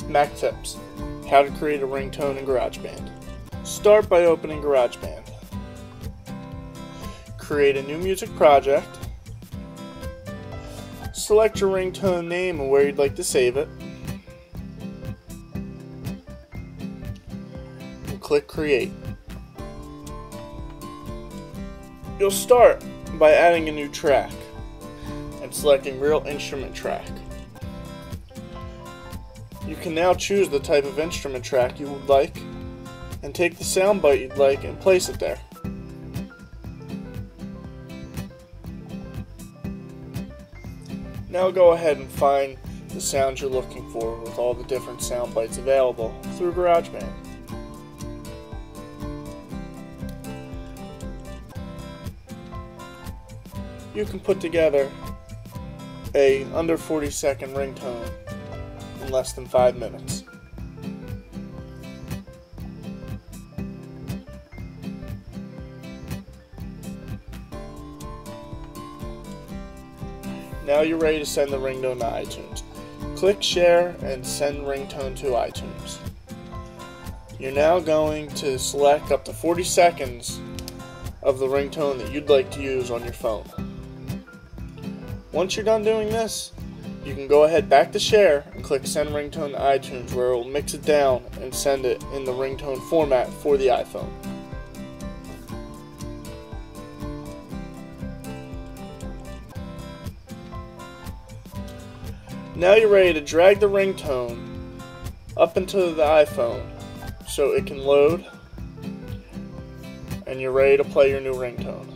MacTips-How to create a ringtone in GarageBand. Start by opening GarageBand. Create a new music project. Select your ringtone name and where you'd like to save it. And click Create. You'll start by adding a new track and selecting Real Instrument Track. You can now choose the type of instrument track you would like and take the sound bite you'd like and place it there. Now go ahead and find the sound you're looking for with all the different sound bites available through GarageBand. You can put together a under 40-second ringtone in less than 5 minutes. Now you're ready to send the ringtone to iTunes. Click Share and send ringtone to iTunes. You're now going to select up to 40 seconds of the ringtone that you'd like to use on your phone. Once you're done doing this, you can go ahead back to Share and click Send Ringtone to iTunes, where it will mix it down and send it in the ringtone format for the iPhone. Now you're ready to drag the ringtone up into the iPhone so it can load, and you're ready to play your new ringtone.